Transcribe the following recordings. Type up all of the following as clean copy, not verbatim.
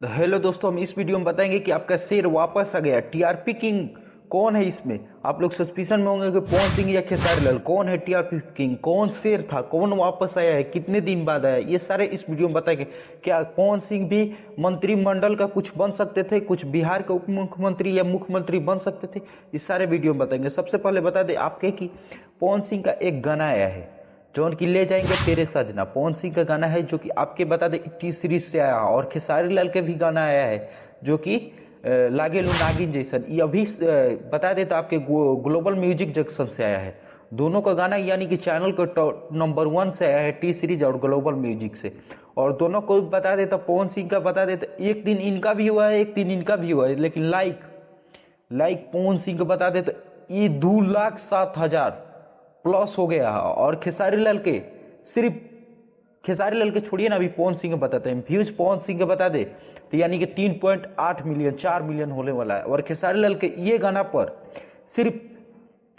तो हेलो दोस्तों, हम इस वीडियो में बताएंगे कि आपका शेयर वापस आ गया। टीआरपी किंग कौन है इसमें? आप लोग सस्पिशन में होंगे कि पवन सिंह या खेसारी लाल। कौन है टीआरपी किंग? कौन शेयर था? कौन वापस आया है? कितने दिन बाद आया? ये सारे इस वीडियो में बताएंगे। क्या पवन सिंह भी मंत्रिमंडल का कुछ बन सकते थे? कुछ बिहार के उप मुख्यमंत्री या मुख्यमंत्री बन सकते थे? इस सारे वीडियो में बताएंगे। सबसे पहले बता दें आपके कि पवन सिंह का एक गाना आया है जौन की ले जाएंगे तेरे सजना। पवन सिंह का गाना है जो कि आपके बता दे टी सीरीज से आया, और खेसारी लाल के भी गाना आया है जो कि लागे लू नागिन जैसन। ये अभी बता देता आपके ग्लोबल म्यूजिक जंक्शन से आया है। दोनों का गाना यानी कि चैनल का नंबर 1 से आया है, टी सीरीज और ग्लोबल म्यूजिक से। और दोनों को बता देता, पवन सिंह का बता देता, एक दिन इनका भी हुआ है, एक दिन इनका भी हुआ है, लेकिन लाइक पवन सिंह का बता देता ये 2,07,000 प्लस हो गया। और खेसारी लाल के, सिर्फ खेसारी लाल के छोड़िए ना, अभी पवन सिंह के बताते हैं व्यूज। पवन सिंह के बता दे तो यानी कि 3.8 मिलियन, 4 मिलियन होने वाला है। और खेसारी लाल के ये गाना पर सिर्फ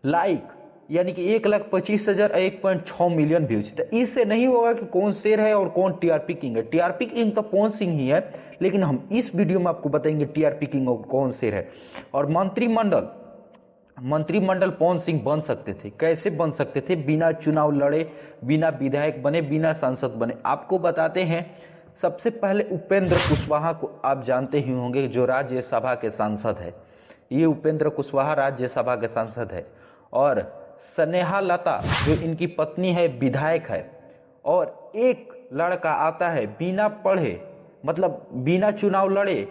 लाइक यानी कि 1,25,000, 1.6 मिलियन व्यूज। तो इससे नहीं होगा कि कौन शेर है और कौन टीआरपी किंग है। टीआरपी किंग तो पवन सिंह ही है, लेकिन हम इस वीडियो में आपको बताएंगे टीआरपी किंग और कौन शेर है। और मंत्रिमंडल पवन सिंह बन सकते थे। कैसे बन सकते थे? बिना चुनाव लड़े, बिना विधायक बने, बिना सांसद बने। आपको बताते हैं, सबसे पहले उपेंद्र कुशवाहा को आप जानते ही होंगे जो राज्यसभा के सांसद है। ये उपेंद्र कुशवाहा राज्यसभा के सांसद है। और स्नेहा लता जो इनकी पत्नी है, विधायक है। और एक लड़का आता है बिना पढ़े, मतलब बिना चुनाव लड़े,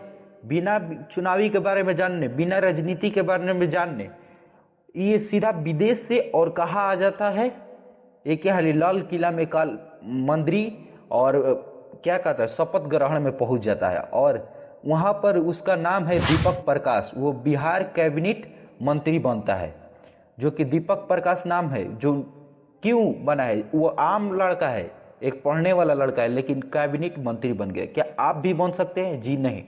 बिना चुनावी के बारे में जानने, बिना राजनीति के बारे में जानने, ये सीधा विदेश से और कहा आ जाता है, एक क्या लाल किला में काल मंत्री और क्या कहता है शपथ ग्रहण में पहुंच जाता है। और वहां पर उसका नाम है दीपक प्रकाश। वो बिहार कैबिनेट मंत्री बनता है, जो कि दीपक प्रकाश नाम है। जो क्यों बना है? वो आम लड़का है, एक पढ़ने वाला लड़का है, लेकिन कैबिनेट मंत्री बन गया। क्या आप भी बन सकते हैं? जी नहीं,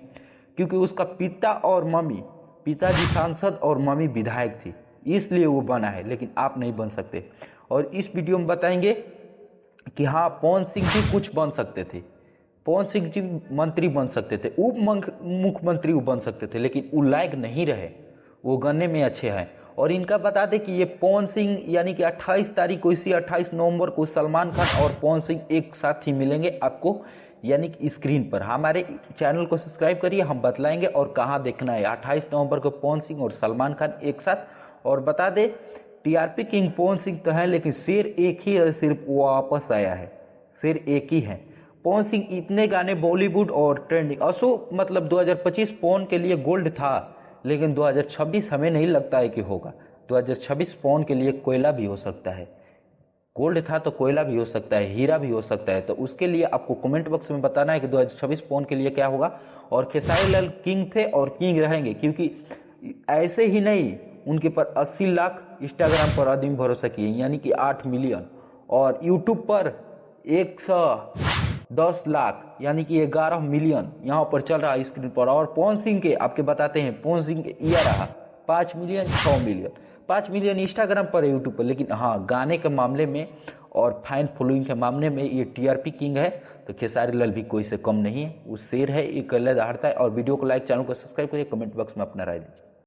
क्योंकि उसका पिता और मम्मी, पिताजी सांसद और मम्मी विधायक थी, इसलिए वो बना है, लेकिन आप नहीं बन सकते। और इस वीडियो में बताएंगे कि हाँ, पवन सिंह भी कुछ बन सकते थे। पवन सिंह जी मंत्री बन सकते थे, उप मुख्यमंत्री बन सकते थे, लेकिन वो लायक नहीं रहे। वो गन्ने में अच्छे हैं। और इनका बता दें कि ये पवन सिंह यानी कि 28 तारीख को, इसी 28 नवंबर को सलमान खान और पवन सिंह एक साथ ही मिलेंगे आपको, यानी कि स्क्रीन पर। हमारे चैनल को सब्सक्राइब करिए, हम बतलाएंगे और कहाँ देखना है। 28 नवंबर को पवन सिंह और सलमान खान एक साथ। और बता दे, टीआरपी किंग पवन सिंह तो है, लेकिन शेर एक ही है, सिर्फ वापस आया है। शेर एक ही है। पवन सिंह इतने गाने बॉलीवुड और ट्रेंडिंग असो, मतलब 2025 पवन के लिए गोल्ड था, लेकिन 2026 हमें नहीं लगता है कि होगा। 2026 पवन के लिए कोयला भी हो सकता है। गोल्ड था तो कोयला भी हो सकता है, हीरा भी हो सकता है। तो उसके लिए आपको कमेंट बॉक्स में बताना है कि 2026 पवन के लिए क्या होगा। और खेसारी लाल किंग थे और किंग रहेंगे, क्योंकि ऐसे ही नहीं, उनके पर 80 लाख इंस्टाग्राम पर आदमी भरोसा किए, यानी कि 8 मिलियन। और यूट्यूब पर 110 लाख यानी कि 11 मिलियन यहाँ पर चल रहा है स्क्रीन पर। और पवन सिंह के आपके बताते हैं, पवन सिंह के यह रहा 5 मिलियन, 6 मिलियन। 5 मिलियन इंस्टाग्राम पर है, यूट्यूब पर। लेकिन हाँ, गाने के मामले में और फैन फॉलोइंग के मामले में ये टीआरपी किंग है। तो खेसारी लाल भी कोई से कम नहीं है, वो शेर है, ये कल्ले दहाड़ता है। और वीडियो को लाइक, चैनल को सब्सक्राइब करिए, कमेंट बॉक्स में अपना राय दीजिए।